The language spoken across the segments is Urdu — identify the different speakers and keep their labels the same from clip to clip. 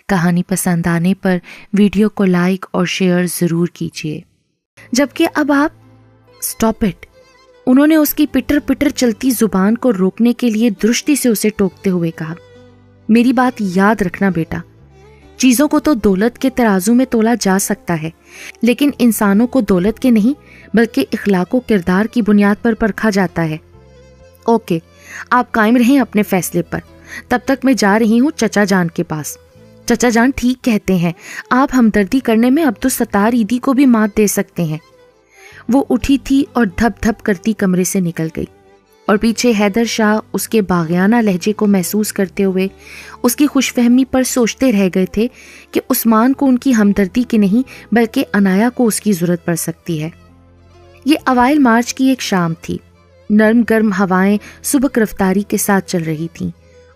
Speaker 1: کہانی پسند آنے پر ویڈیو کو لائک اور شیئر ضرور کیجیے۔ جبکہ اب آپ سٹاپ اٹ، انہوں نے اس کی پٹر پٹر چلتی زبان کو روکنے کے لیے درستی سے اسے ٹوکتے ہوئے کہا، میری بات یاد رکھنا بیٹا، چیزوں کو تو دولت کے ترازو میں تولا جا سکتا ہے، لیکن انسانوں کو دولت کے نہیں بلکہ اخلاق و کردار کی بنیاد پر پرکھا جاتا ہے۔ اوکے، آپ قائم رہیں اپنے فیصلے پر، تب تک میں جا رہی ہوں چچا جان کے پاس۔ چچا جان ٹھیک کہتے ہیں، آپ ہمدردی کرنے میں عبدالستار عیدی کو بھی مات دے سکتے ہیں۔ وہ اٹھی تھی اور دھپ دھپ کرتی کمرے سے نکل گئی، اور پیچھے حیدر شاہ اس کے باغیانہ لہجے کو محسوس کرتے ہوئے اس کی خوش فہمی پر سوچتے رہ گئے تھے کہ عثمان کو ان کی ہمدردی کی نہیں بلکہ عنایا کو اس کی ضرورت پڑ سکتی ہے۔ یہ اوائل مارچ کی ایک شام تھی، نرم گرم ہوائیں سبک رفتاری کے ساتھ چل رہی تھیں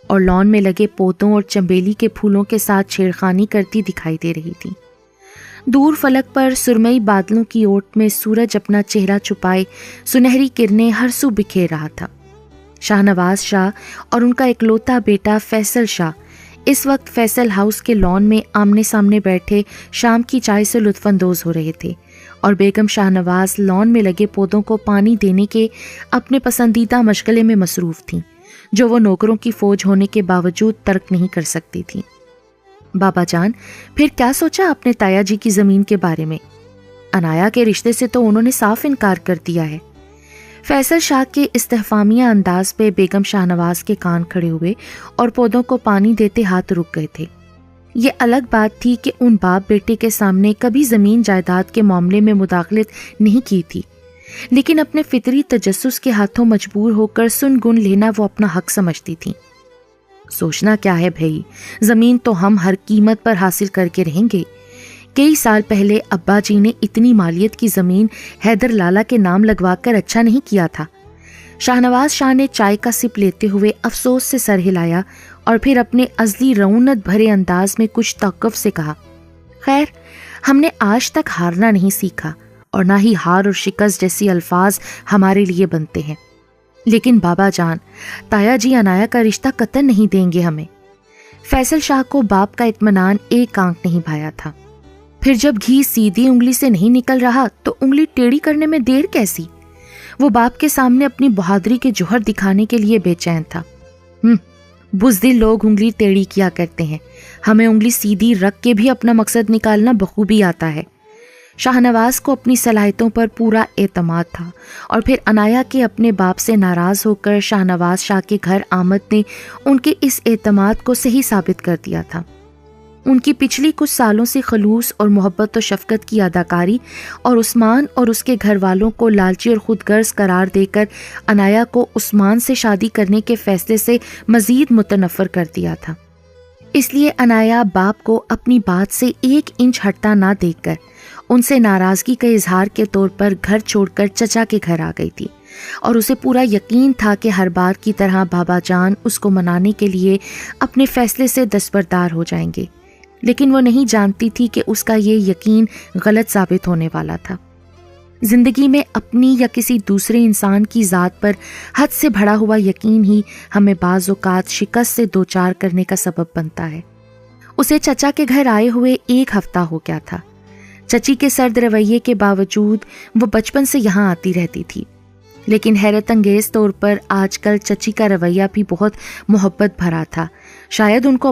Speaker 1: اور لان میں لگے پودوں اور چنبیلی کے پھولوں کے ساتھ چھیڑخانی کرتی دکھائی دے رہی تھیں۔ دور فلک پر سرمئی بادلوں کی اوٹ میں سورج اپنا چہرہ چھپائے سنہری کرنیں ہر سو بکھیر رہا تھا۔ شاہ نواز شاہ اور ان کا اکلوتا بیٹا فیصل شاہ اس وقت فیصل ہاؤس کے لان میں آمنے سامنے بیٹھے شام کی چائے سے لطف اندوز ہو رہے تھے، اور بیگم شاہ نواز لان میں لگے پودوں کو پانی دینے کے اپنے پسندیدہ مشغلے میں مصروف تھیں، جو وہ نوکروں کی فوج ہونے کے باوجود ترک نہیں کر سکتی تھیں۔ بابا جان، پھر کیا سوچا آپ نے تایا جی کی زمین کے بارے میں؟ عنایا کے رشتے سے تو انہوں نے صاف انکار کر دیا ہے۔ فیصل شاہ کے استفہامیہ انداز پہ بیگم شاہ نواز کے کان کھڑے ہوئے اور پودوں کو پانی دیتے ہاتھ رک گئے تھے۔ یہ الگ بات تھی کہ ان باپ بیٹے کے سامنے کبھی زمین جائیداد کے معاملے میں مداخلت نہیں کی تھی، لیکن اپنے فطری تجسس کے ہاتھوں مجبور ہو کر سن گن لینا وہ اپنا حق سمجھتی تھیں۔ سوچنا کیا ہے بھائی، زمین تو ہم ہر قیمت پر حاصل کر کے رہیں گے۔ کئی سال پہلے ابا جی نے اتنی مالیت کی زمین حیدر لالا کے نام لگوا کر اچھا نہیں کیا تھا۔ شاہ نواز شاہ نے چائے کا سپ لیتے ہوئے افسوس سے سر ہلایا اور پھر اپنے ازلی رعونت بھرے انداز میں کچھ توقف سے کہا، خیر، ہم نے آج تک ہارنا نہیں سیکھا اور نہ ہی ہار اور شکست جیسی الفاظ ہمارے لیے بنتے ہیں، لیکن بابا جان، تایا جی عنایا کا رشتہ قطعاً نہیں دیں گے ہمیں۔ فیصل شاہ کو باپ کا اطمینان ایک آنکھ نہیں بھایا تھا۔ پھر جب گھی سیدھی انگلی سے نہیں نکل رہا تو انگلی ٹیڑھی کرنے میں دیر کیسی؟ وہ باپ کے سامنے اپنی بہادری کے جوہر دکھانے کے لیے بے چین تھا۔ بزدل لوگ انگلی ٹیڑھی کیا کرتے ہیں، ہمیں انگلی سیدھی رکھ کے بھی اپنا مقصد نکالنا بخوبی آتا ہے۔ شاہ نواز کو اپنی صلاحیتوں پر پورا اعتماد تھا، اور پھر عنایا کے اپنے باپ سے ناراض ہو کر شاہ نواز شاہ کے گھر آمد نے ان کے اس اعتماد کو صحیح ثابت کر دیا تھا۔ ان کی پچھلی کچھ سالوں سے خلوص اور محبت و شفقت کی اداکاری اور عثمان اور اس کے گھر والوں کو لالچی اور خود غرض قرار دے کر عنایا کو عثمان سے شادی کرنے کے فیصلے سے مزید متنفر کر دیا تھا۔ اس لیے عنایا باپ کو اپنی بات سے 1 انچ ہٹتا نہ دیکھ کر ان سے ناراضگی کا اظہار کے طور پر گھر چھوڑ کر چچا کے گھر آ گئی تھی، اور اسے پورا یقین تھا کہ ہر بار کی طرح بابا جان اس کو منانے کے لیے اپنے فیصلے سے دستبردار ہو جائیں گے، لیکن وہ نہیں جانتی تھی کہ اس کا یہ یقین غلط ثابت ہونے والا تھا۔ زندگی میں اپنی یا کسی دوسرے انسان کی ذات پر حد سے بڑھا ہوا یقین ہی ہمیں بعض اوقات شکست سے دوچار کرنے کا سبب بنتا ہے۔ اسے چچا کے گھر آئے ہوئے 1 ہفتہ ہو گیا تھا۔ چچی کے سرد رویے کے باوجود وہ بچپن سے یہاں آتی رہتی تھی، لیکن حیرت انگیز طور پر آج کل چچی کا رویہ بھی بہت محبت بھرا تھا۔ شاید ان کو